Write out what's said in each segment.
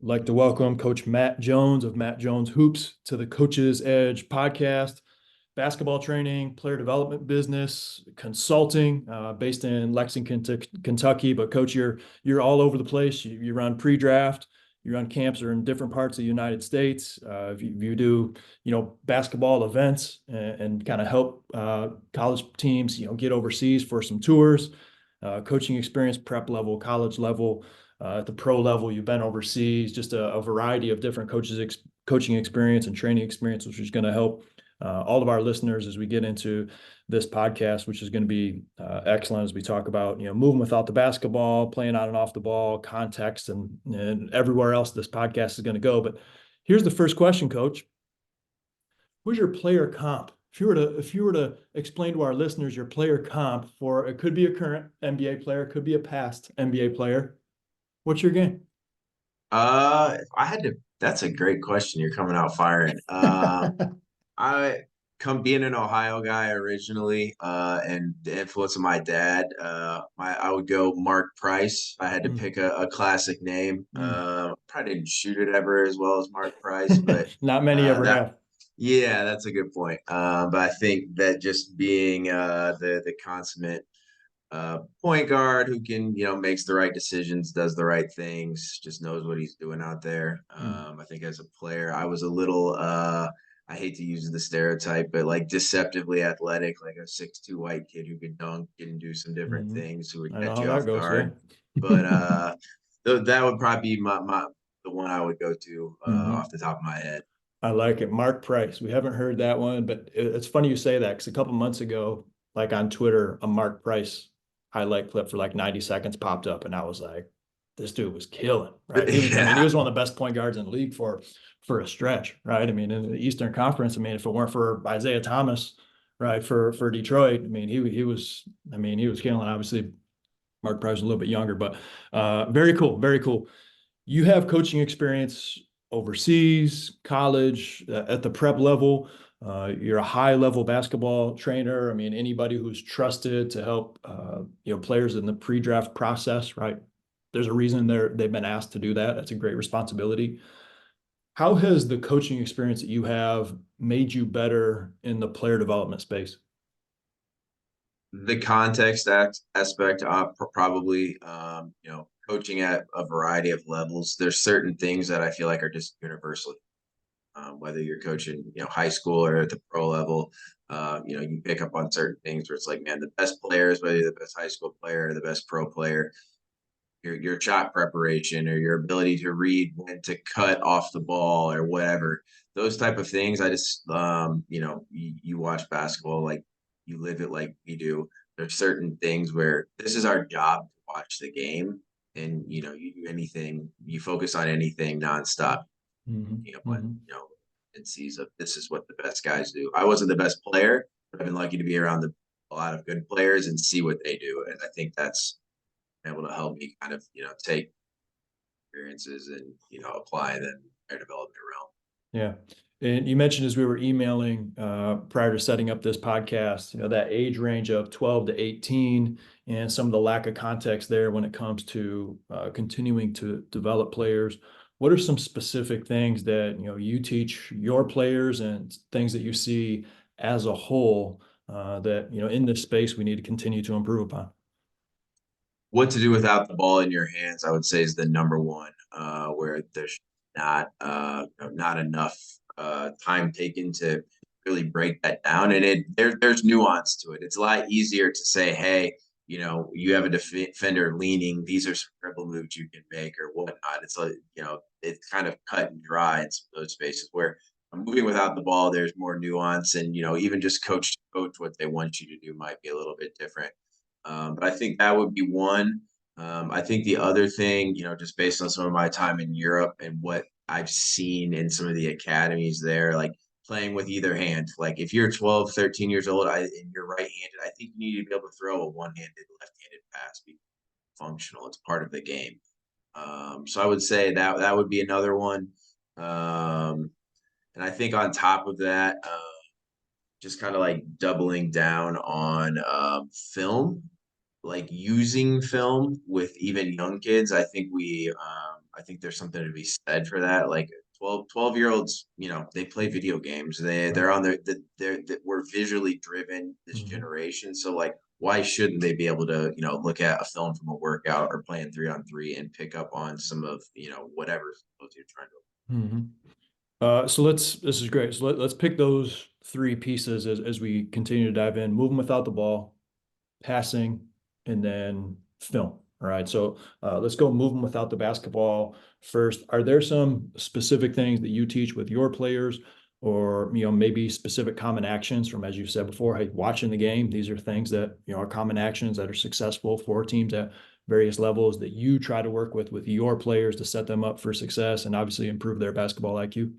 I'd like to welcome Coach Matt Jones of Matt Jones Hoops to the Coach's Edge podcast. Basketball training, player development business, consulting, based in Lexington, Kentucky. But Coach, you're all over the place. You run pre-draft, you run camps are in different parts of the United States. If you do, basketball events and kind of help college teams, get overseas for some tours, coaching experience, prep level, college level. At the pro level, you've been overseas, just a variety of different coaching experience and training experience, which is going to help all of our listeners as we get into this podcast, which is going to be excellent as we talk about, moving without the basketball, playing on and off the ball, context, and everywhere else this podcast is going to go. But here's the first question, Coach. Who's your player comp? If you were to explain to our listeners your player comp for, it could be a current NBA player, could be a past NBA player. What's your game? If I had to, that's a great question. You're coming out firing. I come being an Ohio guy originally, and the influence of my dad. I would go Mark Price. I had to Mm, pick a classic name. mm. Probably didn't shoot it ever as well as Mark Price, but Not many ever that have. yeah, that's a good point. But I think that just being the consummate point guard who can, makes the right decisions, does the right things, just knows what he's doing out there. Mm, I think as a player, I was a little, I hate to use the stereotype, but like deceptively athletic, like a 6'2" white kid who could dunk and do some different mhm. things who would I know catch how you that off goes. Yeah. guard. But that would probably be the one I would go to Hmm. off the top of my head. I like it. Mark Price. We haven't heard that one, but it's funny you say that because a couple months ago, like on Twitter, a Mark Price highlight clip for like 90 seconds popped up, and I was like, this dude was killing, right? He Yeah. was one of the best point guards in the league for a stretch, right? I mean, in the Eastern Conference, I mean, if it weren't for Isaiah Thomas, right, for Detroit, I mean, he was killing. Obviously, Mark Price was a little bit younger, but very cool, very cool. You have coaching experience overseas, college, at the prep level. You're a high level basketball trainer. I mean, anybody who's trusted to help players in the pre-draft process, right? There's a reason they've been asked to do that. That's a great responsibility. How has the coaching experience that you have made you better in the player development space? The context aspect, probably, coaching at a variety of levels. There's certain things that I feel like are just universally, whether you're coaching, high school or at the pro level. You pick up on certain things where it's like, man, the best players, whether you're the best high school player or the best pro player, your shot preparation or your ability to read when to cut off the ball or whatever, those type of things. I just, you watch basketball like you live it like we do. There's certain things where this is our job to watch the game, and you do anything, you focus on anything nonstop. Mhm, On mhm. and sees of this is what the best guys do. I wasn't the best player, but I've been lucky to be around a lot of good players and see what they do, and I think that's able to help me kind of take experiences and apply them in their development realm. Yeah. And you mentioned as we were emailing prior to setting up this podcast, that age range of 12 to 18 and some of the lack of context there when it comes to continuing to develop players. What are some specific things that you teach your players and things that you see as a whole that in this space we need to continue to improve upon? What to do without the ball in your hands, I would say, is the number one. Where there's not enough time taken to really break that down, and there's nuance to it. It's a lot easier to say, hey, you have a defender leaning. These are some dribble moves you can make or whatnot. It's like it's kind of cut and dry in some of those spaces where moving without the ball, there's more nuance, and even just coach to coach what they want you to do might be a little bit different. But I think that would be one. I think the other thing, just based on some of my time in Europe and what I've seen in some of the academies there, like playing with either hand. Like if you're 12, 13 years old and you're right-handed, I think you need to be able to throw a one-handed, left-handed pass, be functional. It's part of the game. So I would say that would be another one. And I think on top of that, just kind of like doubling down on film, like using film with even young kids. I think we I think there's something to be said for that. Like 12-year-olds, they play video games. Right. They're on we're visually driven this Mhm. generation. So like, why shouldn't they be able to, look at a film from a workout or playing 3-on-3 and pick up on some of, whatever skills you're trying to. Mhm. So this is great. So let's pick those three pieces as we continue to dive in, moving without the ball, passing, and then film. All right. So let's go moving without the basketball first. Are there some specific things that you teach with your players, or maybe specific common actions from, as you said before, hey, watching the game? These are things that are common actions that are successful for teams at various levels that you try to work with your players to set them up for success and obviously improve their basketball IQ.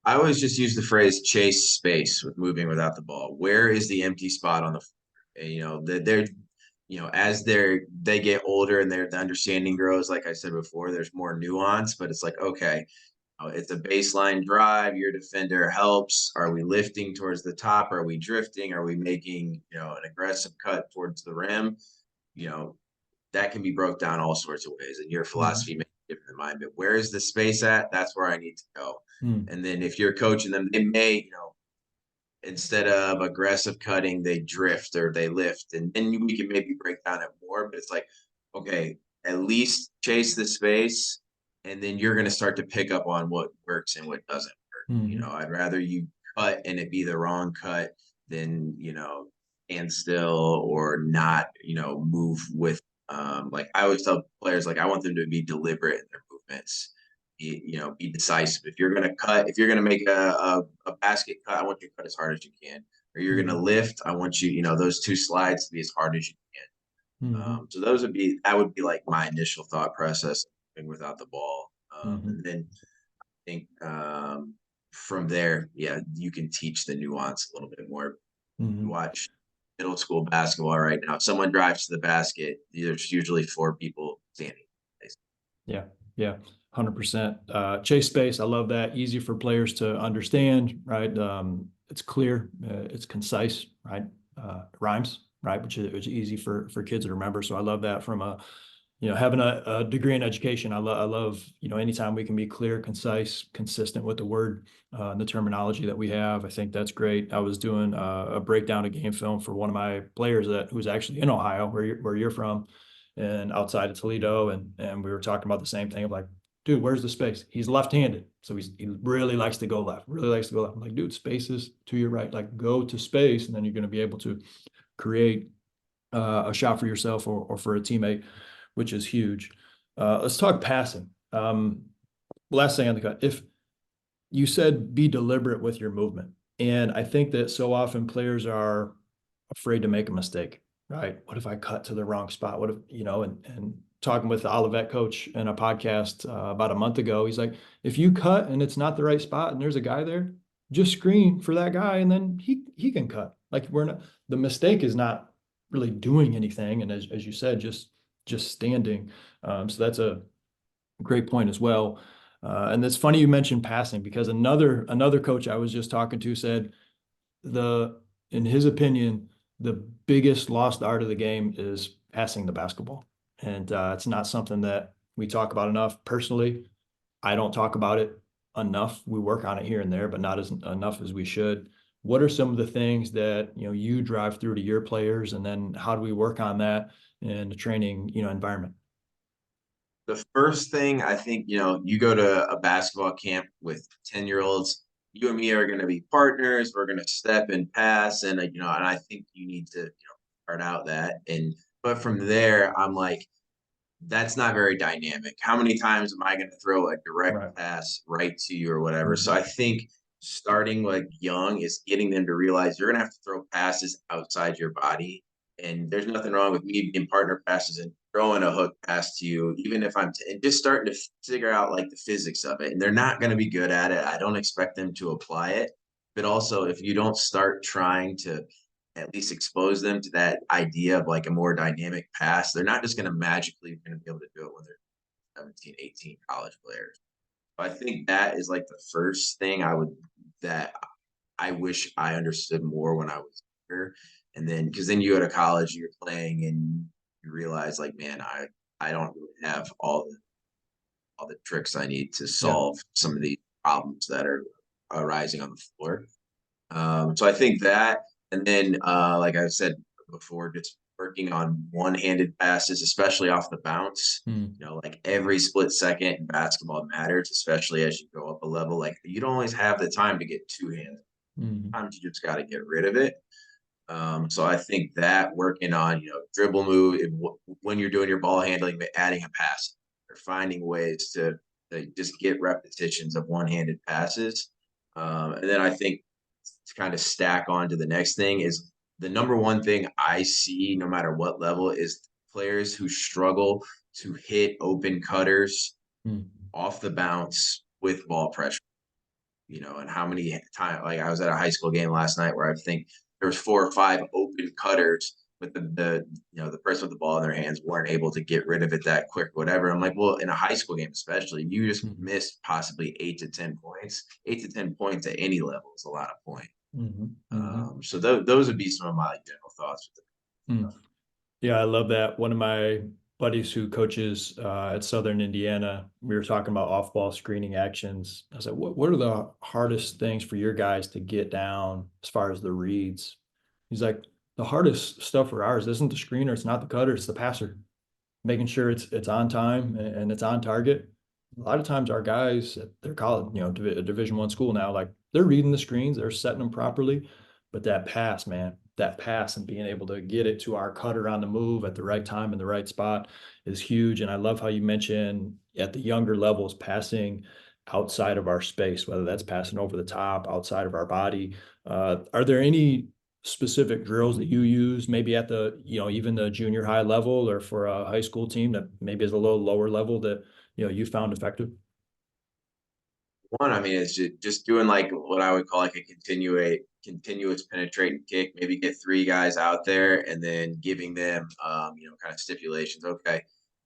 I always just use the phrase chase space with moving without the ball. Where is the empty spot on the floor? And, they're as they get older and the understanding grows, like I said before, there's more nuance, but it's like, okay, it's a baseline drive, your defender helps. Are we lifting towards the top? Are we drifting? Are we making, an aggressive cut towards the rim? You know, that can be broke down all sorts of ways, and your philosophy Mhm. may be different than mine. But where is the space at? That's where I need to go. Mm. And then if you're coaching them, they may, instead of aggressive cutting, they drift or they lift, and then we can maybe break down it more. But it's like, okay, at least chase the space, and then you're going to start to pick up on what works and what doesn't work. Mhm. I'd rather you cut and it be the wrong cut than stand still or not, move with. Like I always tell players, like I want them to be deliberate in their movements. Be decisive. If you're gonna cut, if you're gonna make a basket cut, I want you to cut as hard as you can. Or you're gonna Mhm. lift, I want you, those two slides to be as hard as you can. Mhm. So that would be like my initial thought process without the ball. Mhm. And then I think from there, yeah, you can teach the nuance a little bit more. You Mhm. watch middle school basketball right now. If someone drives to the basket, there's usually four people standing. Yeah, yeah, 100%. Chase space, I love that. Easy for players to understand, right? It's clear, it's concise, right? Rhymes, right? Which is easy for kids to remember. So I love that from having a degree in education. I love, anytime we can be clear, concise, consistent with the word and the terminology that we have. I think that's great. I was doing a breakdown of game film for one of my players who's actually in Ohio, where you're from, and outside of Toledo, and we were talking about the same thing of like, dude, where's the space? He's left-handed, so he really likes to go left, really likes to go left. I'm like, dude, space is to your right, like go to space, and then you're going to be able to create a shot for yourself or for a teammate, which is huge. Let's talk passing. Last thing on the cut. If you said be deliberate with your movement, and I think that so often players are afraid to make a mistake, right? What if I cut to the wrong spot? What if, and talking with the Olivet coach in a podcast about a month ago, he's like, if you cut and it's not the right spot and there's a guy there, just screen for that guy and then he can cut. Like we're not, the mistake is not really doing anything. And as you said, just standing. So that's a great point as well. And it's funny you mentioned passing because another coach I was just talking to said the in his opinion, the biggest lost art of the game is passing the basketball. And it's not something that we talk about enough. Personally, I don't talk about it enough. We work on it here and there, but not as enough as we should. What are some of the things that you drive through to your players, and then how do we work on that in the training environment? The first thing I think, you go to a basketball camp with 10-year-olds, you and me are going to be partners. We're going to step and pass. And, and I think you need to, start out that. But from there, I'm like, that's not very dynamic. How many times am I going to throw a direct Right. pass right to you or whatever? So Mhm. I think starting like young is getting them to realize you're going to have to throw passes outside your body. And there's nothing wrong with me being partner passes and throwing a hook pass to you, even if and just starting to figure out like the physics of it. And they're not going to be good at it. I don't expect them to apply it. But also, if you don't start trying to at least expose them to that idea of like a more dynamic pass, they're not just going to magically going to be able to do it when they're 17, 18 college players. So I think that is like the first thing that I wish I understood more when I was younger. And then, because then you go to college, you're playing and you realize like, man, I don't really have all all the tricks I need to Yeah. solve some of these problems that are arising on the floor. So I think that, and then like I said before, just working on one-handed passes, especially off the bounce. Mm. Like every split second in basketball matters, especially as you go up a level. Like you don't always have the time to get two hands. Mm. Sometimes you just got to get rid of it. So I think that working on, dribble move when you're doing your ball handling, but adding a pass or finding ways to just get repetitions of one-handed passes. And then I think to kind of stack on to the next thing is the number one thing I see no matter what level is players who struggle to hit open cutters Mm. off the bounce with ball pressure. And how many times, like I was at a high school game last night where I think there was 4 or 5 open cutters, but the person with the ball in their hands weren't able to get rid of it that quick, whatever. I'm like, well, in a high school game, especially, you just Mm. missed possibly 8 to 10 points. 8 to 10 points at any level is a lot of points. Mm. Mm. So those would be some of my general thoughts with Mm. Yeah, I love that. One of my buddies who coaches at Southern Indiana, we were talking about off-ball screening actions. I said, what are the hardest things for your guys to get down as far as the reads? He's like, the hardest stuff for ours isn't the screener, it's not the cutter, it's the passer. Making sure it's on time and it's on target. A lot of times our guys at their college, Division One school now, like they're reading the screens, they're setting them properly, but that pass, man, that pass and being able to get it to our cutter on the move at the right time in the right spot is huge. And I love how you mentioned at the younger levels passing outside of our space, whether that's passing over the top, outside of our body. Are there any specific drills that you use maybe at the, even the junior high level or for a high school team that maybe is a little lower level that, you found effective? one. I mean, it's just doing like what I would call like a continuous penetrating kick. Maybe get 3 guys out there and then giving them, kind of stipulations. Okay,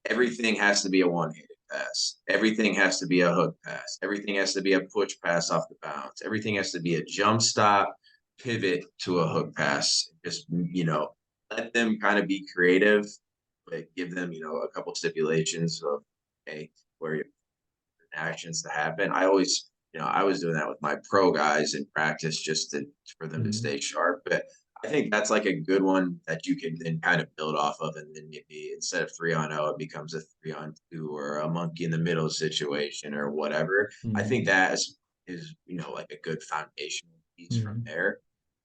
everything has to be a one-handed pass. Everything has to be a hook pass. Everything has to be a push pass off the bounce. Everything has to be a jump stop, pivot to a hook pass. Just let them kind of be creative, but give them a couple stipulations of okay where actions to happen. I was doing that with my pro guys in practice just for them to Mhm. stay sharp. But I think that's like a good one that you can then kind of build off of, and then maybe instead of 3-on-0, it becomes a 3-on-2 or a monkey in the middle situation or whatever. I Mhm. think that is like a good foundational piece from Mhm. there.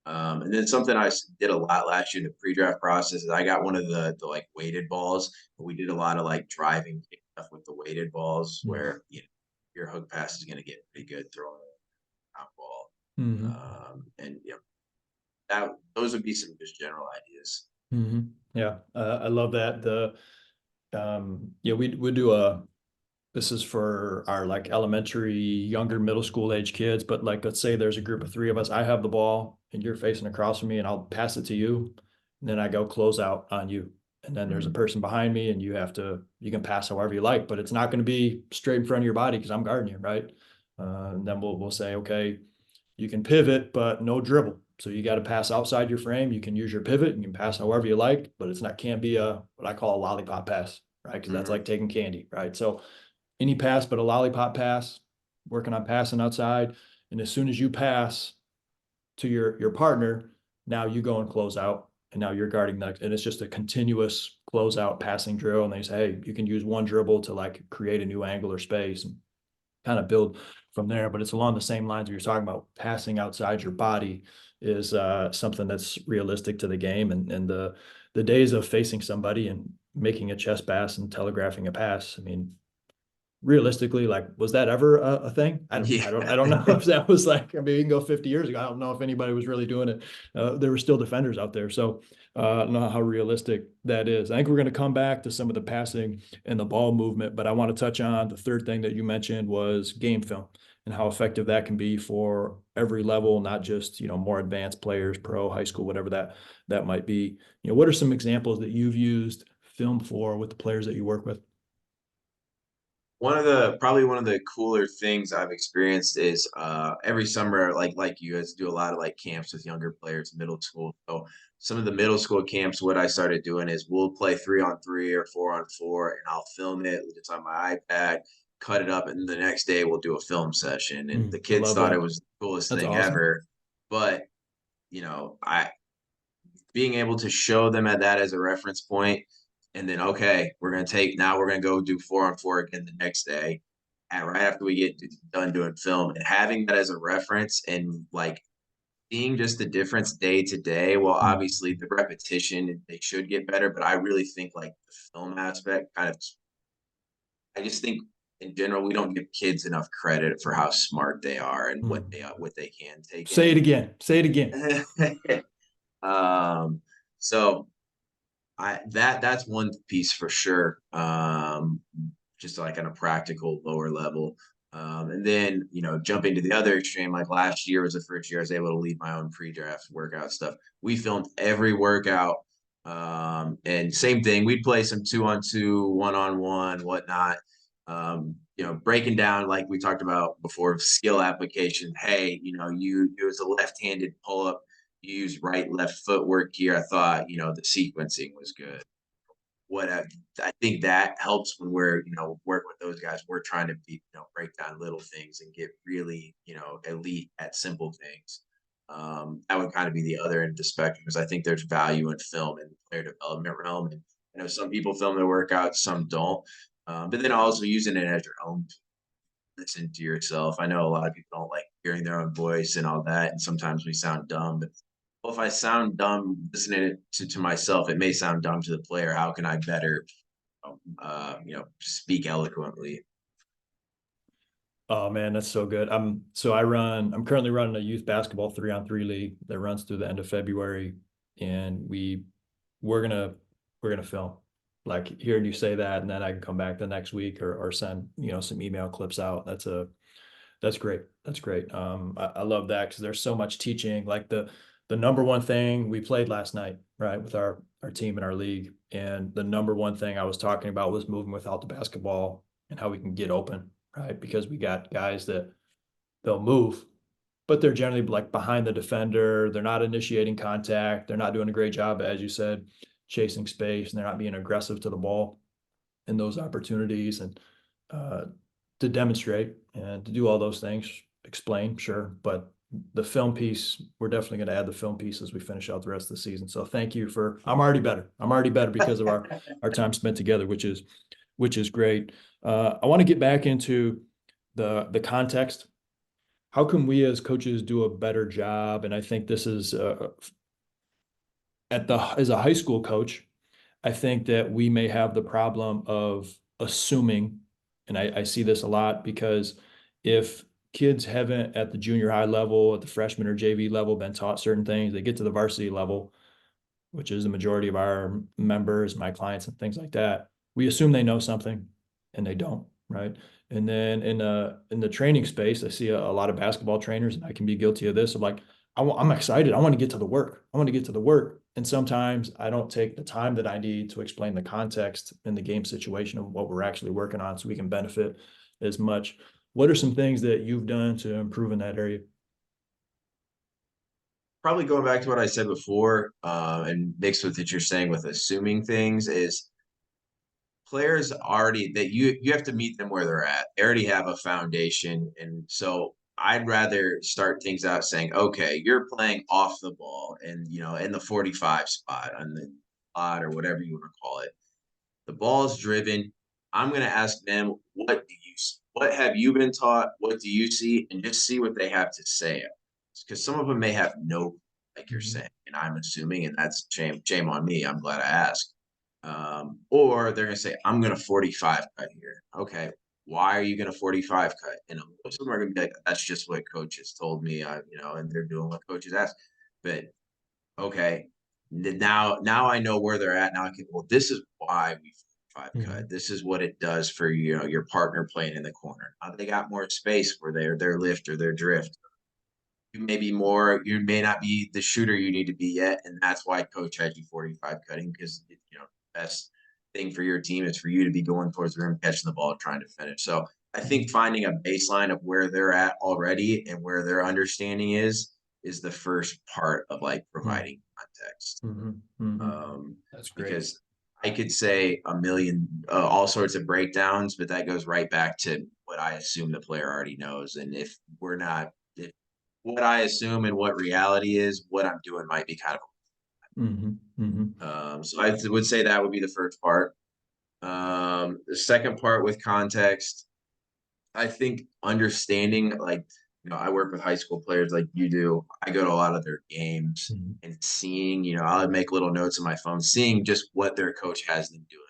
And then something did a lot last year in the pre-draft process is I got one of the like weighted balls. We did a lot of like driving stuff with the weighted balls Mhm. where your hook pass is going to get pretty good throwing a top ball. Mhm. And that those would be some just general ideas. Mhm. Yeah, I love that. We do this is for our like elementary, younger middle school age kids, but like let's say there's a group of 3 of us. I have the ball and you're facing across from me and I'll pass it to you. And then I go close out on you. And then there's a Mm-hmm. person behind me and you can pass however you like, but it's not going to be straight in front of your body because I'm guarding you, right? And then we'll say, okay, you can pivot, but no dribble. So you got to pass outside your frame. You can use your pivot. You can pass however you like, but it's not can't be a what I call a lollipop pass, right? Because that's Mm-hmm. like taking candy, right? So any pass but a lollipop pass, working on passing outside. And as soon as you pass to your partner, now you go and close out. And now you're guarding that. And it's just a continuous closeout passing drill. And they say, hey, you can use one dribble to like create a new angle or space and kind of build from there. But it's along the same lines you're talking about passing outside your body is something that's realistic to the game. And the days of facing somebody and making a chest pass and telegraphing a pass. I mean, realistically, like, was that ever a thing? Yeah. I don't know if that was like, I mean, you can go 50 years ago. I don't know if anybody was really doing it. There were still defenders out there. So I don't know how realistic that is. I think we're going to come back to some of the passing and the ball movement, but I want to touch on the third thing that you mentioned was game film and how effective that can be for every level, not just, more advanced players, pro, high school, whatever that might be. What are some examples that you've used film for with the players that you work with? Probably one of the cooler things I've experienced is every summer, like you guys do a lot of like camps with younger players, middle school. So some of the middle school camps, what I started doing is we'll play 3-on-3 or 4-on-4, and I'll film it. It's on my iPad, cut it up, and the next day we'll do a film session. And the I kids love thought it that. was the coolest That's thing awesome. ever. But, I being able to show them at that as a reference point, and then, okay, we're gonna go do 4-on-4 again the next day. And right after we get done doing film, and having that as a reference, and like seeing just the difference day to day. Well, Mm. obviously the repetition, they should get better, but I really think like the film aspect kind of, I just think in general, we don't give kids enough credit for how smart they are and Mm. what they can take Say it in. again. Say it again. um, so that's one piece for sure. Just like on a practical lower level. And then, jumping to the other extreme, like last year was the first year I was able to lead my own pre-draft workout stuff. We filmed every workout. And same thing, we'd play some 2-on-2, 1-on-1, whatnot. Breaking down, like we talked about before, skill application. Hey, you it was a left-handed pull-up, you use right left footwork here. I thought, the sequencing was good. What I think that helps when we're, working with those guys. We're trying to break down little things and get really, elite at simple things. That would kind of be the other end of the spectrum, because I think there's value in film and player development realm. And I know some people film their workouts, some don't. But then also using it as your own, listen to yourself. I know a lot of people don't like hearing their own voice and all that, and sometimes we sound dumb. But well, if I sound dumb listening to myself, it may sound dumb to the player. How can I better, speak eloquently? Oh man, that's so good. I'm currently running a youth basketball 3-on-3 league that runs through the end of February. And we're gonna film. Like hearing you say that, and then I can come back the next week or send, some email clips out. That's great. That's great. I love that because there's so much teaching. Like the number one thing we played last night, right, with our team in our league, and the number one thing I was talking about was moving without the basketball and how we can get open, right? Because we got guys that they'll move, but they're generally like behind the defender. They're not initiating contact. They're not doing a great job, as you said, chasing space, and they're not being aggressive to the ball in those opportunities. And uh, to demonstrate and to do all those things, explain, sure. But the film piece, we're definitely going to add the film piece as we finish out the rest of the season. So thank you for, I'm already better. I'm already better because of our time spent together, which is great. I want to get back into the context. How can we as coaches do a better job? And I think this is as a high school coach, I think that we may have the problem of assuming, and I see this a lot because if kids haven't at the junior high level, at the freshman or JV level, been taught certain things, they get to the varsity level, which is the majority of our members, my clients, and things like that. We assume they know something, and they don't, right? And then in the training space, I see a lot of basketball trainers, and I can be guilty of this. Of like, I'm excited. I want to get to the work. I want to get to the work. And sometimes I don't take the time that I need to explain the context in the game situation of what we're actually working on, so we can benefit as much. What are some things that you've done to improve in that area? Probably going back to what I said before, and mixed with what you're saying with assuming things, is players already, that you have to meet them where they're at. They already have a foundation, and so I'd rather start things out saying, okay, you're playing off the ball, and in the 45 spot, on the spot, or whatever you want to call it. The ball's driven. I'm going to ask them, what have you been taught? What do you see? And just see what they have to say. Because some of them may have no, like you're Mhm. saying, and I'm assuming, and that's shame on me. I'm glad I asked. Or they're going to say, I'm going to 45 cut here. Okay. Why are you going to 45 cut? And most of them are going to be like, that's just what coaches told me, and they're doing what coaches ask. But okay, now I know where they're at. Now I can, well, this is why we 5 cut. Mhm. This is what it does for your partner playing in the corner. Now they got more space for their lift or their drift. You may not be the shooter you need to be yet, and that's why coach had you 45 cutting, because the best thing for your team is for you to be going towards the rim, catching the ball, trying to finish. So I think finding a baseline of where they're at already and where their understanding is the first part of like Mhm. providing context. Mhm. Mhm. Um, That's great. because I could say a million, all sorts of breakdowns, but that goes right back to what I assume the player already knows. And if we're not, if what I assume and what reality is, what I'm doing might be kind of, so I would say that would be the first part. The second part with context, I think understanding, like, I work with high school players like you do. I go to a lot of their games Mhm. and seeing, I'll make little notes on my phone, seeing just what their coach has them doing.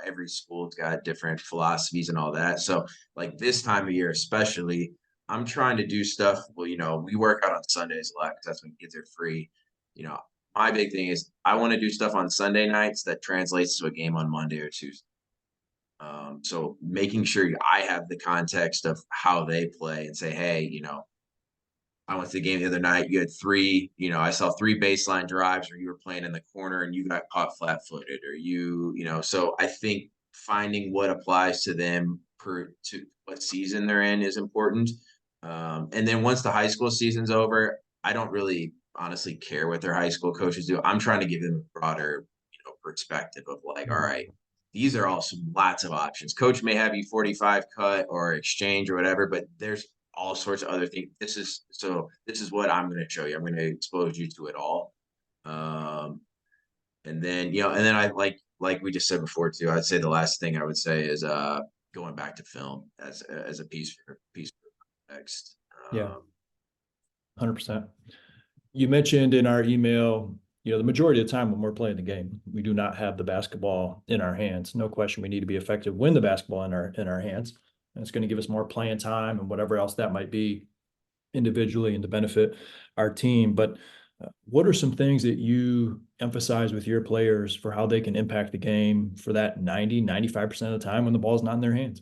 Every school's got different philosophies and all that. So, like this time of year, especially, I'm trying to do stuff. Well, we work out on Sundays a lot because that's when kids are free. You know, my big thing is I want to do stuff on Sunday nights that translates to a game on Monday or Tuesday. So making sure I have the context of how they play and say, hey, I went to the game the other night. You had three, I saw three baseline drives, or you were playing in the corner and you got caught flat footed, or so I think finding what applies to them to what season they're in is important. And then once the high school season's over, I don't really honestly care what their high school coaches do. I'm trying to give them a broader, perspective of like, all right, these are also lots of options. Coach may have you 45 cut or exchange or whatever, but there's all sorts of other things. This is what I'm going to show you. I'm going to expose you to it all. And then, I like we just said before too, I'd say the last thing I would say is going back to film as a piece for context. Yeah, 100%. You mentioned in our email, the majority of the time when we're playing the game, we do not have the basketball in our hands. No question, we need to be effective when the basketball in our hands, and it's going to give us more playing time and whatever else that might be individually and to benefit our team. But what are some things that you emphasize with your players for how they can impact the game for that 95% of the time when the ball's not in their hands?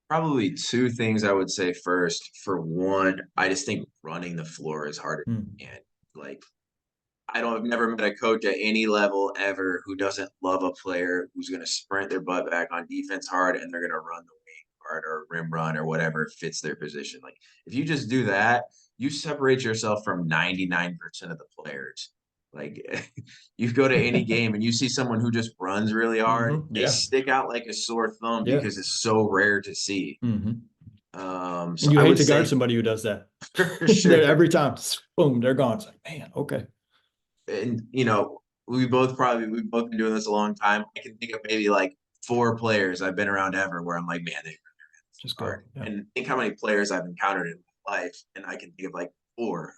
Probably two things I would say first. For one, I just think running the floor is harder Hmm. and like I've never met a coach at any level ever who doesn't love a player who's going to sprint their butt back on defense hard and they're going to run the wing hard or rim run or whatever fits their position. Like if you just do that, you separate yourself from 99% of the players. Like you go to any game and you see someone who just runs really hard, they Yeah. stick out like a sore thumb Yeah. because it's so rare to see. Hmm. So And you I hate would to guard say somebody who does that. for They're sure. every time, boom, they're gone. It's like, man, okay. And we've both been doing this a long time. I can think of maybe like four players I've been around ever where I'm like, man, they Just hard. go. Yeah. And think how many players I've encountered in my life, and I can think of like four.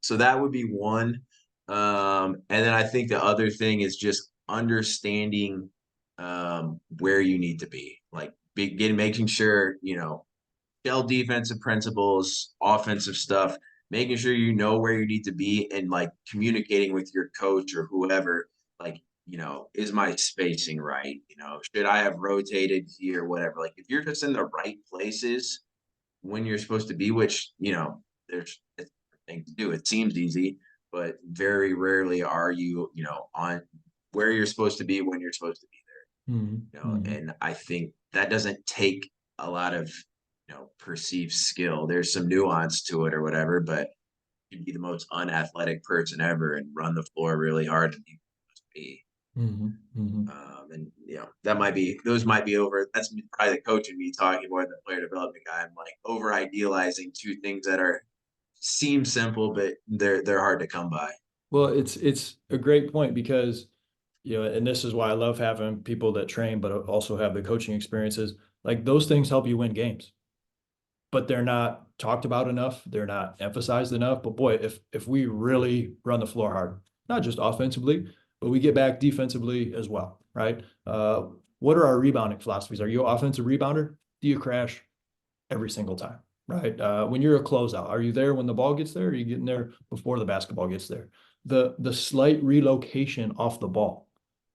So that would be one. And then I think the other thing is just understanding where you need to be. Like making sure, shell defensive principles, offensive stuff, making sure you know where you need to be and like communicating with your coach or whoever, like, is my spacing right? Should I have rotated here, whatever. Like if you're just in the right places when you're supposed to be, which, there's it's a thing to do. It seems easy, but very rarely are you, on where you're supposed to be when you're supposed to be Hmm. and I think that doesn't take a lot of, perceived skill. There's some nuance to it or whatever, but you'd be the most unathletic person ever and run the floor really hard and be. Hmm. Hmm. And those might be over. That's probably the coach and me talking more than the player development guy. I'm like over idealizing two things that seem simple, but they're hard to come by. Well, it's a great point because, and this is why I love having people that train, but also have the coaching experiences. Like those things help you win games, but they're not talked about enough. They're not emphasized enough. But boy, if we really run the floor hard, not just offensively, but we get back defensively as well, right? What are our rebounding philosophies? Are you an offensive rebounder? Do you crash every single time, right? When you're a closeout, are you there when the ball gets there? Or are you getting there before the basketball gets there? The slight relocation off the ball,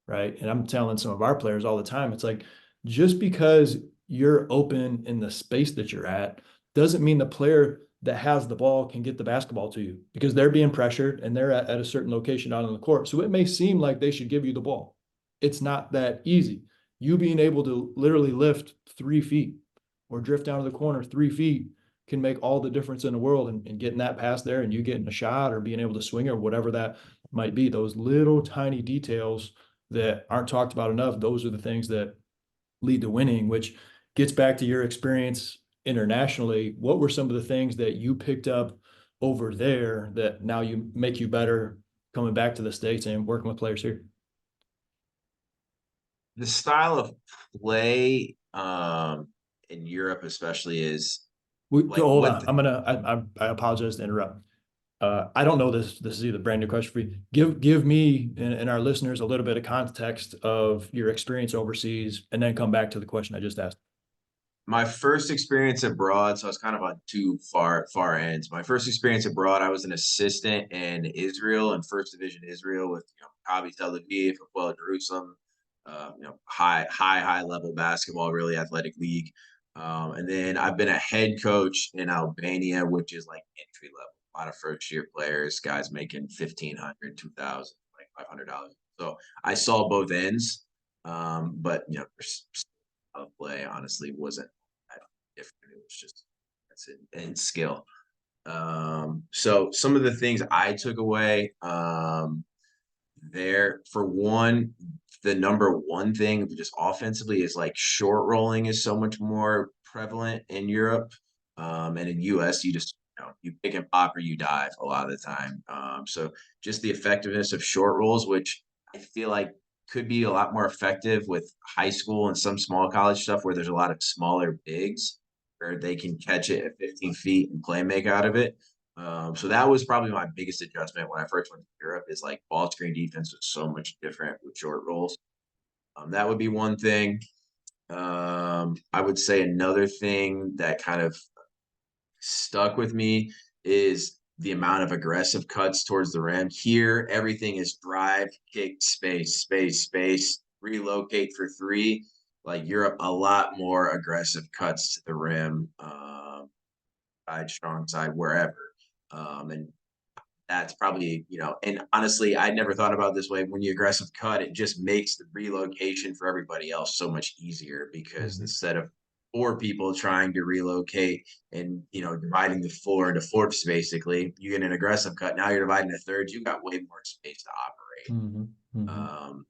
right? And I'm telling some of our players all the time, it's like just because you're open in the space that you're at doesn't mean the player that has the ball can get the basketball to you because they're being pressured and they're at a certain location out on the court. So it may seem like they should give you the ball. It's not that easy. You being able to literally lift 3 feet or drift down to the corner 3 feet can make all the difference in the world and getting that pass there and you getting a shot or being able to swing or whatever might be. Those little tiny details that aren't talked about enough, those are the things that lead to winning, which gets back to your experience internationally. What were some of the things that you picked up over there that now you make you better coming back to the States and working with players here? The style of play in Europe especially is like Hold what on. I apologize to interrupt. I don't know this. This is either brand new question for you. Give me and our listeners a little bit of context of your experience overseas, and then come back to the question I just asked. my first experience abroad, so I was kind of on two far ends. My first experience abroad, I was an assistant in Israel, in First Division Israel, with Maccabi Tel Aviv, Hapoel Jerusalem, high level basketball, really athletic league. And then I've been a head coach in Albania, which is like entry level. A lot of first year players, guys making 1,500, 2,000, like $500. So I saw both ends, but of play honestly wasn't that different. It was just that's it and skill. So some of the things I took away there, for one, the number one thing just offensively is like short rolling is so much more prevalent in Europe. And in US, you just you pick and pop or you dive a lot of the time. So just the effectiveness of short rolls, which I feel like could be a lot more effective with high school and some small college stuff where there's a lot of smaller bigs where they can catch it at 15 feet and play make out of it. So that was probably my biggest adjustment when I first went to Europe, is like ball screen defense was so much different with short rolls. That would be one thing. I would say another thing that kind of stuck with me is the amount of aggressive cuts towards the rim. Here, everything is drive, kick, space, relocate for three. Like Europe, a lot more aggressive cuts to the rim, side, strong side, wherever. And that's probably, and honestly, I never thought about it this way. When you aggressive cut, it just makes the relocation for everybody else so much easier, because Mhm. instead of four people trying to relocate and, dividing the floor into fourths, basically, you get an aggressive cut. Now you're dividing the thirds. You've got way more space to Mhm. Mhm. operate.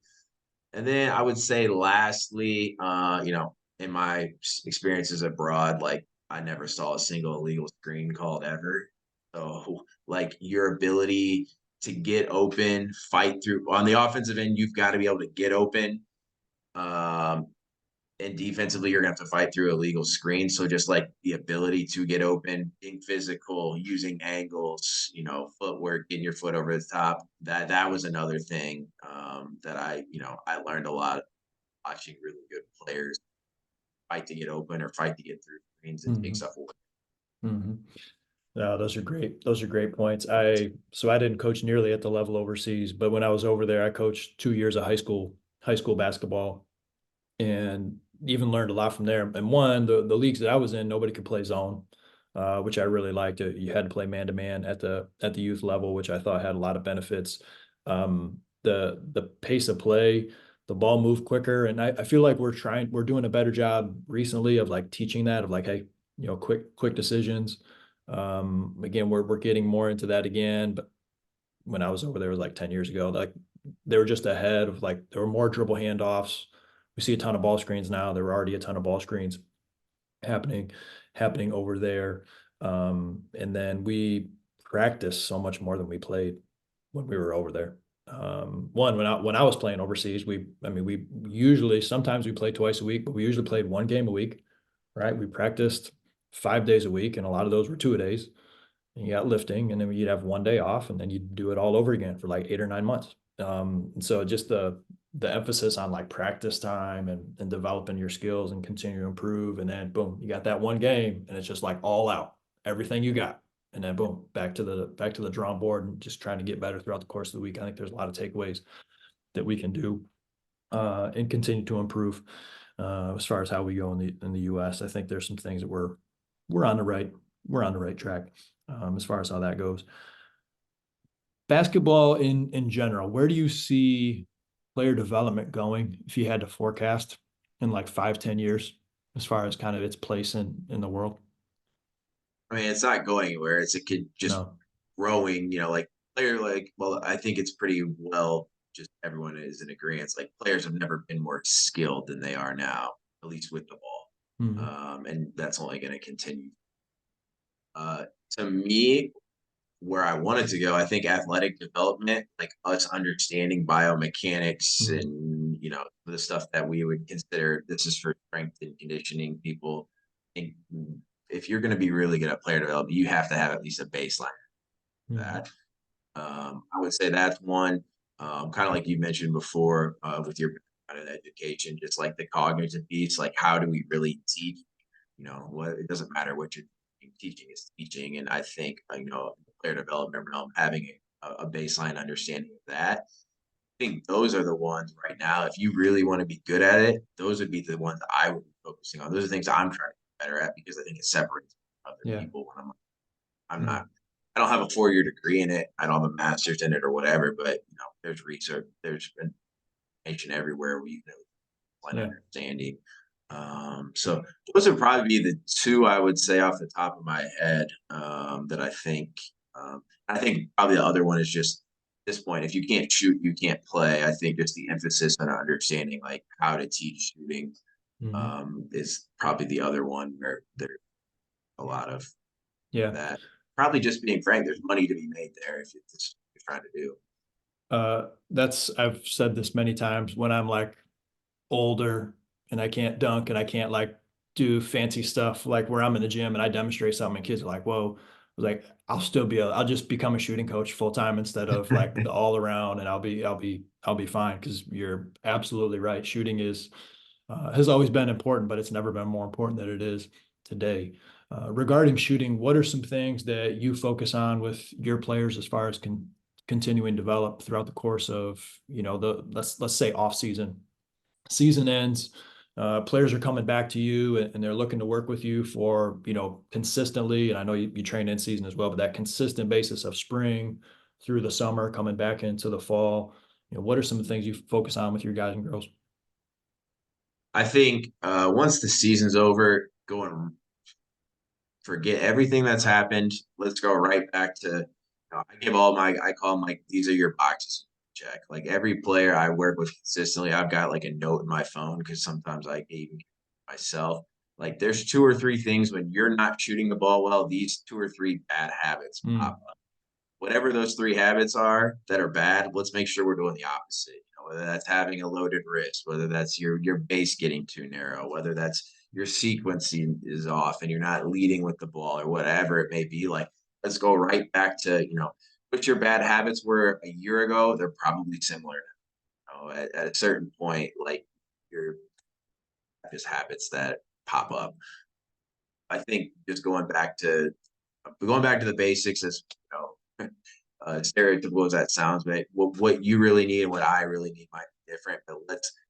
And then I would say lastly, in my experiences abroad, like I never saw a single illegal screen called ever. So like your ability to get open, fight through on the offensive end, you've got to be able to get open. Um, and defensively, you're gonna have to fight through illegal screens. So just like the ability to get open, being physical, using angles, footwork, getting your foot over the top. That was another thing that I learned a lot watching really good players fight to get open or fight to get through screens and take Mhm. stuff away. Mhm. No, those are great. Those are great points. I didn't coach nearly at the level overseas, but when I was over there, I coached 2 years of high school basketball, and even learned a lot from there. And one, the leagues that I was in, nobody could play zone, which I really liked. You had to play man to man at the youth level, which I thought had a lot of benefits. The pace of play, the ball moved quicker, and I feel like we're doing a better job recently of like teaching that, of like, hey, quick decisions. Again, we're getting more into that again, but when I was over there, it was like 10 years ago. Like they were just ahead of, like, there were more dribble handoffs. We see a ton of ball screens now. There were already a ton of ball screens happening happening over there. And then we practiced so much more than we played when we were over there. One, when I was playing overseas, we usually, sometimes we played twice a week, but we usually played one game a week, right? We practiced 5 days a week, and a lot of those were 2 days. And you got lifting, and then you'd have one day off, and then you'd do it all over again for like 8 or 9 months. And so just the emphasis on like practice time and developing your skills and continue to improve, and then boom, you got that one game, and it's just like all out, everything you got, and then boom, back to the drawing board and just trying to get better throughout the course of the week. I think there's a lot of takeaways that we can do and continue to improve as far as how we go in the U.S. I think there's some things that we're on the right we're on the right track as far as how that goes. Basketball in general, where do you see player development going if you had to forecast in like 5, 10 years, as far as kind of its place in the world? I mean, it's not going anywhere. It's a kid just No. growing, like player like, well, I think it's pretty well, just everyone is in agreement. Like players have never been more skilled than they are now, at least with the ball. Mhm. And that's only going to continue. Uh, to me, where I wanted to go, I think athletic development, like us understanding biomechanics Mhm. and the stuff that we would consider this is for strength and conditioning people. I think if you're going to be really good at player development, you have to have at least a baseline of Mhm. that. I would say that's one. Kind of like you mentioned before with your background in education, just like the cognitive piece, like how do we really teach? What it doesn't matter what you're teaching is teaching, and I think the player development realm having a baseline understanding of that. I think those are the ones right now. If you really want to be good at it, those would be the ones I would be focusing on. Those are things I'm trying to get better at because I think it separates me from other Yeah. people when I'm Mhm. not. I don't have a 4-year degree in it. I don't have a master's in it or whatever, but there's research, there's information everywhere where you can find Yeah. understanding. So those would probably be the two I would say off the top of my head that I think. I think probably the other one is just at this point, if you can't shoot, you can't play. I think just the emphasis on understanding like how to teach shooting Mhm. is probably the other one where there's a lot of Yeah. that. Probably just being frank, there's money to be made there if it's what you're trying to do. I've said this many times when I'm like older and I can't dunk and I can't like do fancy stuff like where I'm in the gym and I demonstrate something and kids are like, whoa, I was like, I'll just become a shooting coach full time instead of like the all around and I'll be fine. Cause you're absolutely right. Shooting has always been important, but it's never been more important than it is today. Regarding shooting, what are some things that you focus on with your players as far as continuing to develop throughout the course of, let's say off season ends, players are coming back to you and they're looking to work with you for, consistently. And I know you train in season as well, but that consistent basis of spring through the summer, coming back into the fall, what are some of the things you focus on with your guys and girls? I think once the season's over, go and forget everything that's happened. Let's go right back to. I give all my. I call them like these are your boxes. Check like every player I work with consistently. I've got like a note in my phone because sometimes I even myself. Like there's two or three things when you're not shooting the ball well. These two or three bad habits pop Mm, up. Whatever those three habits are that are bad, let's make sure we're doing the opposite. Whether that's having a loaded wrist, whether that's your base getting too narrow, whether that's your sequencing is off and you're not leading with the ball or whatever it may be. Like, let's go right back to what your bad habits were a year ago. They're probably similar now. At a certain point, like your just habits that pop up. I think just going back to the basics is stereotypical as that sounds, but what you really need and what I really need might be different. But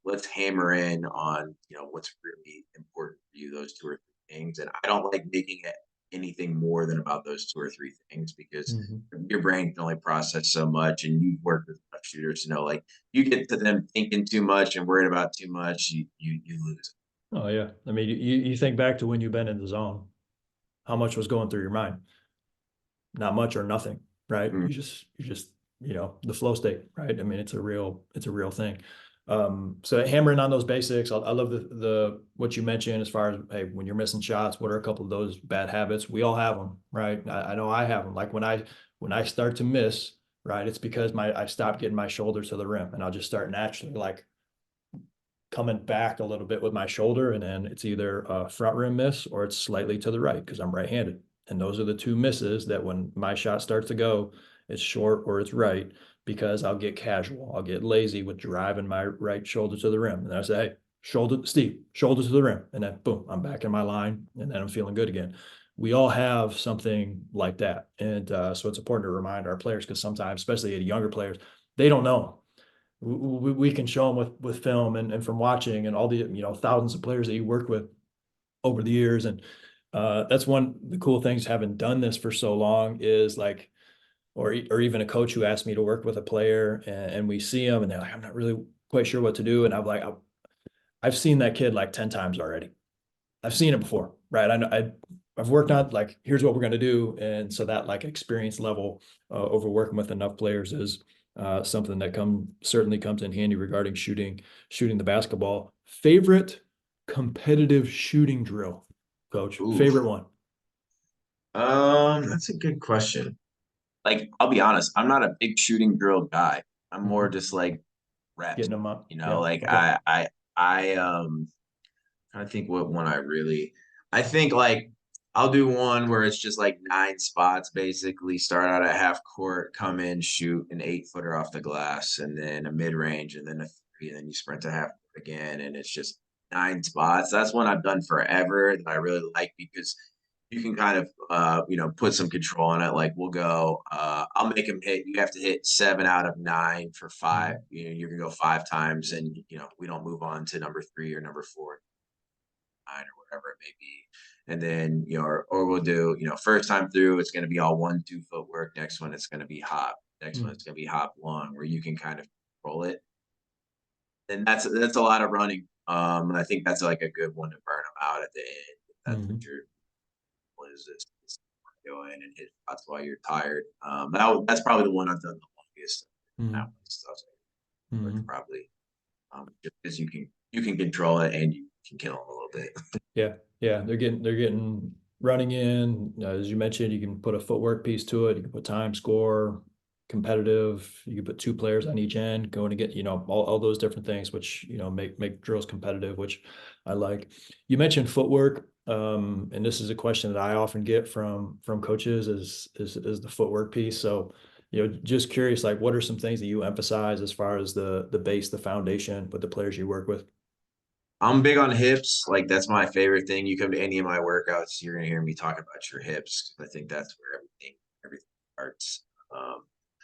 let's hammer in on what's really important for you, those two or three things. And I don't like making it anything more than about those two or three things because mhm. your brain can only process so much. And you've worked with enough shooters to know like you get to them thinking too much and worried about too much, you lose. Oh yeah. I mean, you think back to when you've been in the zone, how much was going through your mind? Not much or nothing, right? Mm. You just, the flow state, right? I mean, it's a real thing. So hammering on those basics, I love the what you mentioned as far as, hey, when you're missing shots, what are a couple of those bad habits? We all have them, right? I know I have them. Like when I start to miss, right, it's because I stopped getting my shoulder to the rim, and I'll just start naturally like coming back a little bit with my shoulder, and then it's either a front rim miss or it's slightly to the right because I'm right-handed. And those are the two misses that when my shot starts to go, it's short or it's right because I'll get casual. I'll get lazy with driving my right shoulder to the rim. And I say, hey, shoulder, Steve, shoulder to the rim. And then boom, I'm back in my line and then I'm feeling good again. We all have something like that. And so it's important to remind our players because sometimes, especially at younger players, they don't know we can show them with film and from watching and all the thousands of players that you work with over the years. And that's one of the cool things having done this for so long is like or even a coach who asked me to work with a player and we see them and they're like, I'm not really quite sure what to do, and I'm like, I've seen that kid like 10 times already. I've seen it before, right? I know I've worked on, like, here's what we're going to do. And so that like experience level over working with enough players is something that certainly comes in handy regarding shooting the basketball. Favorite competitive shooting drill, coach? Ooh, Favorite one? that's a good question. Like, I'll be honest, I'm not a big shooting drill guy. I'm more Mhm. just like reps, Getting them up. you know, Yeah. like Okay. I trying to think what one I think like I'll do one where it's just like 9 spots basically. Start out at half court, come in, shoot an 8-footer off the glass, and then a mid range, and then a three, and then you sprint to half court again, and it's just 9 spots. That's one I've done forever that I really like because you can kind of put some control on it. Like we'll go, I'll make them hit. You have to hit 7 out of 9 for five. Mhm. You can go 5 times, and we don't move on to number 3 or number 4 or whatever it may be. And then, or we'll do, first time through, it's going to be all 1-2 footwork. Next one, it's going to be hop. Next one, Mhm. it's going to be hop long, where you can kind of control it. And that's a lot of running. And I think that's like a good one to burn them out at the end. If that's what Mhm. your what is this go in and hit shots while you're tired. That's probably the one I've done the longest. That Mhm. one stuff like Mhm. probably just because you can control it and you can kill them a little bit. Yeah, yeah, they're getting running in. As you mentioned, you can put a footwork piece to it. You can put time, score, competitive. You can put two players on each end going to get, all those different things, which, make drills competitive, which I like. You mentioned footwork, and this is a question that I often get from coaches is the footwork piece. So, just curious, like, what are some things that you emphasize as far as the base, the foundation with the players you work with? I'm big on hips. Like that's my favorite thing. You come to any of my workouts, you're gonna hear me talk about your hips. I think that's where everything starts. Um,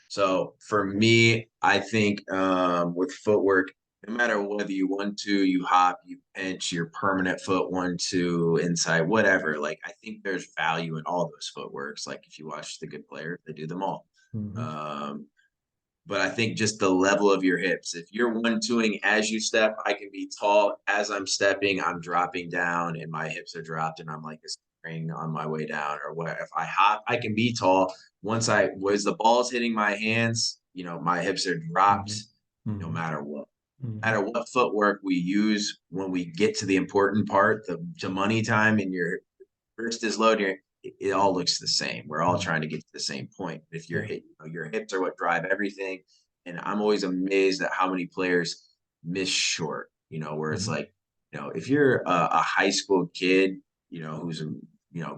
so for me, I think with footwork, no matter whether you 1-2, you hop, you pinch, your permanent foot 1-2, inside, whatever. Like I think there's value in all those footworks. Like if you watch the good players, they do them all. Mhm. Um, but I think just the level of your hips. If you're 1-2ing as you step, I can be tall as I'm stepping. I'm dropping down, and my hips are dropped, and I'm like a spring on my way down. Or what? If I hop, I can be tall. Once the ball's hitting my hands, my hips are dropped. Mhm. No Mhm. matter what, no Mhm. matter what footwork we use, when we get to the important part, the money time, and your first is loaded, it all looks the same. We're all Mhm. trying to get to the same point. If you're Yeah. hit, your hips are what drive everything. And I'm always amazed at how many players miss short, where it's Mhm. like, if you're a high school kid, who's,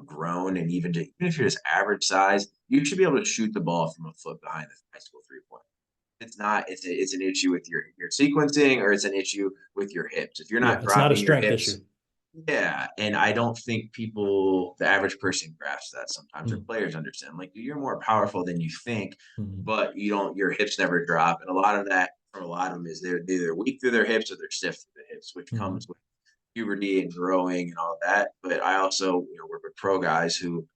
grown and even if you're just average size, you should be able to shoot the ball from a foot behind the high school 3 point. It's not, it's an issue with your sequencing, or it's an issue with your hips. If you're Yeah, not it's not a dropping your strength issue. hips, yeah, and I don't think the average person grasps that sometimes, or Mm. players understand. Like, you're more powerful than you think, Mhm. but your hips never drop. And a lot of that for a lot of them is they're either weak through their hips or they're stiff through the hips, which Mhm. comes with puberty and growing and all that. But I also, work with pro guys who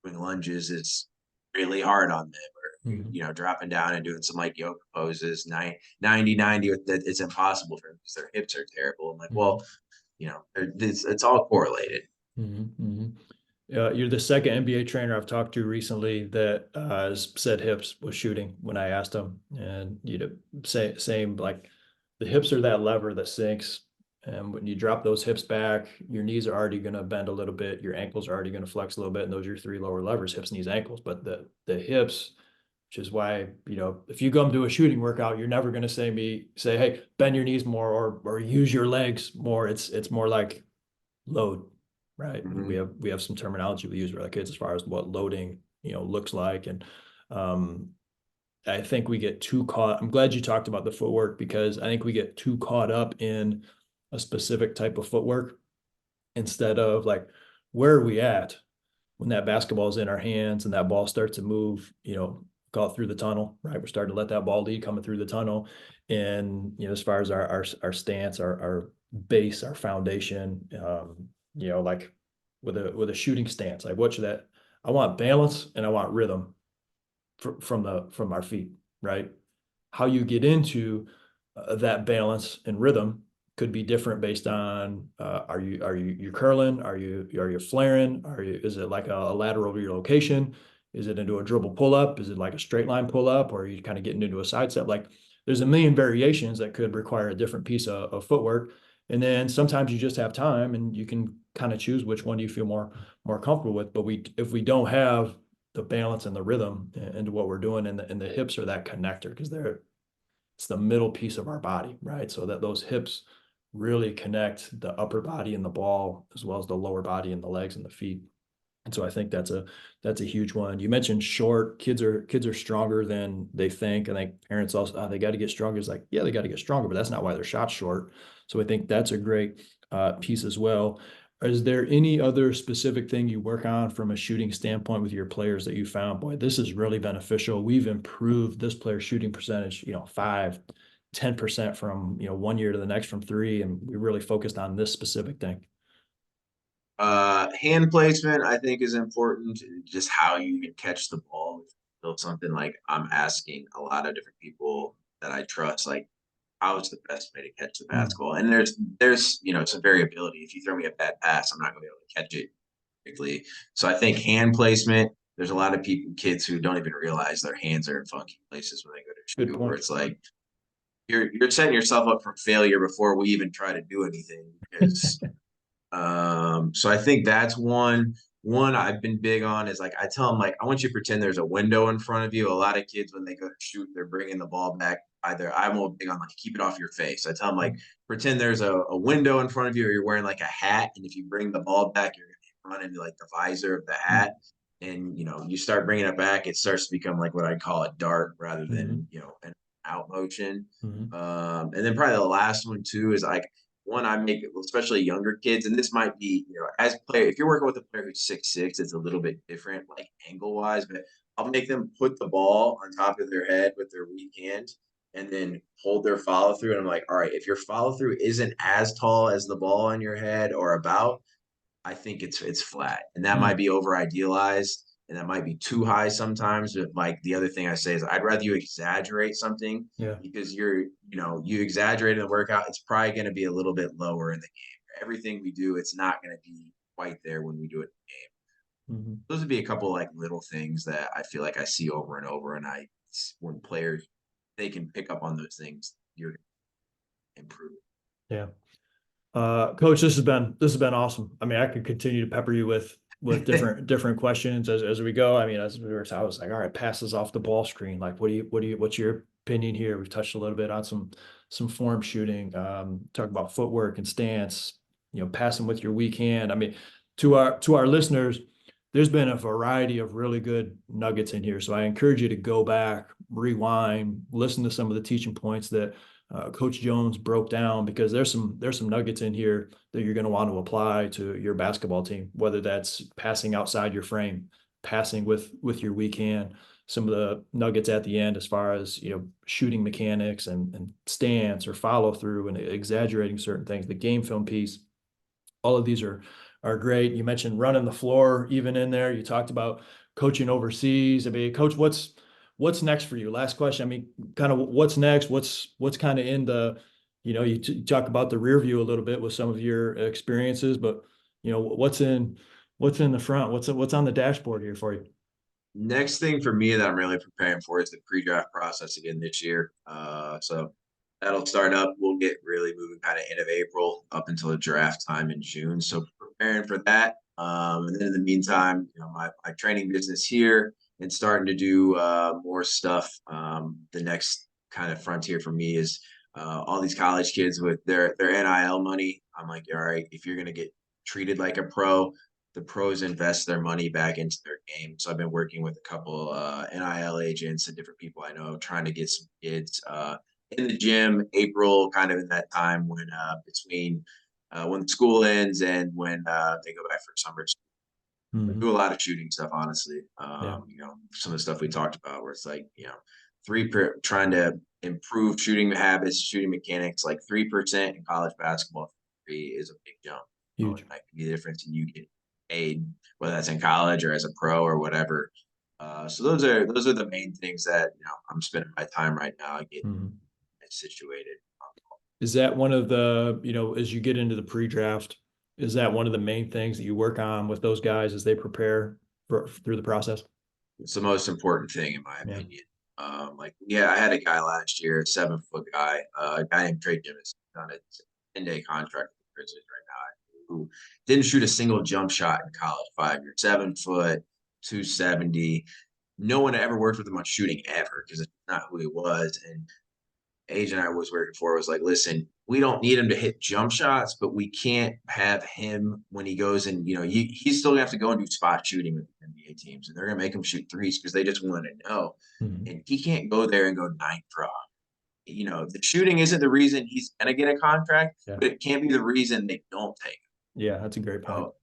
doing lunges is really hard on them, or Mhm. dropping down and doing some like yoga poses, 90 that it's impossible for them because their hips are terrible. I'm like, well, Mhm. it's all correlated. Mhm. Mhm. You're the second NBA trainer I've talked to recently that has said hips was shooting when I asked him, and same, like, the hips are that lever that sinks, and when you drop those hips back, your knees are already going to bend a little bit, your ankles are already going to flex a little bit, and those are your three lower levers: hips, knees, ankles. But the hips, which is why, if you come to a shooting workout, you're never going to say, hey, bend your knees more, or use your legs more. It's more like load, right? We Mhm. have we have some terminology we use with our kids as far as what loading, looks like. And um, I think we get too caught. I'm glad you talked about the footwork, because I think we get too caught up in a specific type of footwork instead of, like, where are we at when that basketball is in our hands and that ball starts to move, call it through the tunnel, right? We're starting to let that ball lead coming through the tunnel. And, as far as our stance, our base, our foundation, like with a shooting stance, like, what should that, I want balance and I want rhythm from our feet, right? How you get into that balance and rhythm could be different based on are you curling? Are you flaring? Is it like a lateral relocation? Is it into a dribble pull up? Is it like a straight line pull up? Or are you kind of getting into a side step? Like there's a million variations that could require a different piece of footwork. And then sometimes you just have time and you can kind of choose which one you feel more comfortable with. But if we don't have the balance and the rhythm into what we're doing, and the hips are that connector because it's the middle piece of our body, right? So that those hips really connect the upper body and the ball as well as the lower body and the legs and the feet. And so I think that's a huge one. You mentioned short kids are stronger than they think. I think parents also they got to get stronger. It's like, yeah, they got to get stronger, but that's not why their shot's short. So I think that's a great piece as well. Is there any other specific thing you work on from a shooting standpoint with your players that you found, boy, this is really beneficial. We've improved this player's shooting percentage, 5, 10% from, 1 year to the next from three. And we really focused on this specific thing. Hand placement, I think, is important. Just how you can catch the ball. So something like I'm asking a lot of different people that I trust, like, how is the best way to catch the Mm, basketball? And there's some variability. If you throw me a bad pass, I'm not going to be able to catch it quickly. So I think hand placement. There's a lot of kids who don't even realize their hands are in funky places when they go to good shoot, where point. it's like you're setting yourself up for failure before we even try to do anything because so I think that's one I've been big on is like I tell them like I want you to pretend there's a window in front of you. A lot of kids when they go to shoot, they're bringing the ball back. Either I'm more big on like keep it off your face. I tell them like pretend there's a window in front of you, or you're wearing like a hat, and if you bring the ball back, you're gonna run into like the visor of the Mm, hat, and you start bringing it back, it starts to become like what I call a dart rather than mhm, an out motion. mhm, And then probably the last one too is like one I make, especially younger kids, and this might be, as player, if you're working with a player who's 6'6", it's a little bit different, like angle wise, but I'll make them put the ball on top of their head with their weak hand and then hold their follow through. And I'm like, all right, if your follow through isn't as tall as the ball on your head or about, I think it's flat, and that might mm, be over idealized, and that might be too high sometimes. But like the other thing I say is, I'd rather you exaggerate something yeah. because you exaggerate in the workout. It's probably going to be a little bit lower in the game. Everything we do, it's not going to be quite there when we do it in the game. Mhm. Those would be a couple like little things that I feel like I see over and over, and when players they can pick up on those things, you're going to improve. Yeah. Coach, this has been awesome. I mean, I could continue to pepper you with different questions as we go. I mean, I was like, all right, passes off the ball screen. Like, what's your opinion here? We've touched a little bit on some form shooting, talk about footwork and stance, passing with your weak hand. I mean, to our listeners, there's been a variety of really good nuggets in here. So I encourage you to go back, rewind, listen to some of the teaching points that Coach Jones broke down, because there's some nuggets in here that you're going to want to apply to your basketball team, whether that's passing outside your frame, passing with your weak hand, some of the nuggets at the end as far as shooting mechanics and stance or follow through and exaggerating certain things, the game film piece. All of these are great. You mentioned running the floor even in there. You talked about coaching overseas. I mean, coach, what's next for you? Last question. I mean, kind of what's next? What's kind of in the, you talk about the rear view a little bit with some of your experiences, but what's in the front? What's on the dashboard here for you? Next thing for me that I'm really preparing for is the pre-draft process again this year. So that'll start up. We'll get really moving kind of end of April up until the draft time in June. So preparing for that. And then in the meantime, my training business here and starting to do more stuff. The next kind of frontier for me is all these college kids with their NIL money. I'm like, all right, if you're gonna get treated like a pro, the pros invest their money back into their game. So I've been working with a couple NIL agents and different people I know, trying to get some kids in the gym. April, kind of in that time when between when school ends and when they go back for summer. I Mhm. do a lot of shooting stuff, honestly. Yeah. Some of the stuff we talked about, where it's like trying to improve shooting habits, shooting mechanics. Like 3% in college basketball three is a big jump. Huge. And that can be the difference in you getting paid, whether that's in college or as a pro or whatever. So those are the main things that I'm spending my time right now getting Mhm. situated. Is that one of the, as you get into the pre-draft, is that one of the main things that you work on with those guys as they prepare through the process? It's the most important thing in my Yeah. opinion. I had a guy last year, a 7-foot guy, a guy named Trey Dimas on a 10-day contract with the Grizzlies right now, who didn't shoot a single jump shot in college. 5 years, 7 foot, 270. No one ever worked with him on shooting ever because it's not who he was. And agent I was working for was like, listen, we don't need him to hit jump shots, but we can't have him when he goes and, he's still gonna have to go and do spot shooting with the NBA teams, and they're gonna make him shoot threes because they just want to know. Mhm. And he can't go there and go 9 pro. The shooting isn't the reason he's gonna get a contract, Yeah. but it can't be the reason they don't take him. Yeah, that's a great point.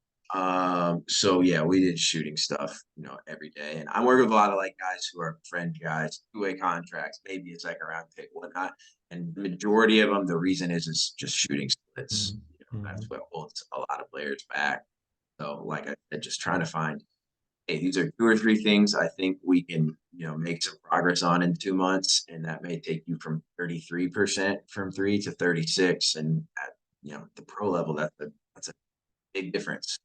So yeah, we did shooting stuff, every day. And I'm working with a lot of like guys who are friend guys, 2-way contracts, maybe a second round pick, whatnot. And the majority of them, the reason is just shooting splits. Mhm. That's what holds a lot of players back. So like I said, just trying to find, hey, these are 2 or 3 things I think we can, make some progress on in 2 months. And that may take you from 33% from three to 36. And at, the pro level, that's a big difference.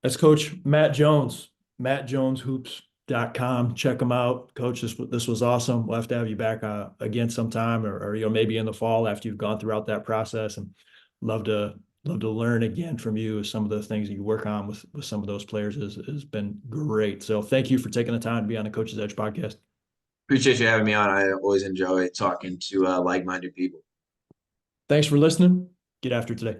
That's Coach Matt Jones, mattjoneshoops.com. Check him out. Coach, this was awesome. We'll have to have you back again sometime, or maybe in the fall after you've gone throughout that process, and love to learn again from you. Some of the things that you work on with some of those players has been great. So thank you for taking the time to be on the Coach's Edge podcast. Appreciate you having me on. I always enjoy talking to like-minded people. Thanks for listening. Get after today.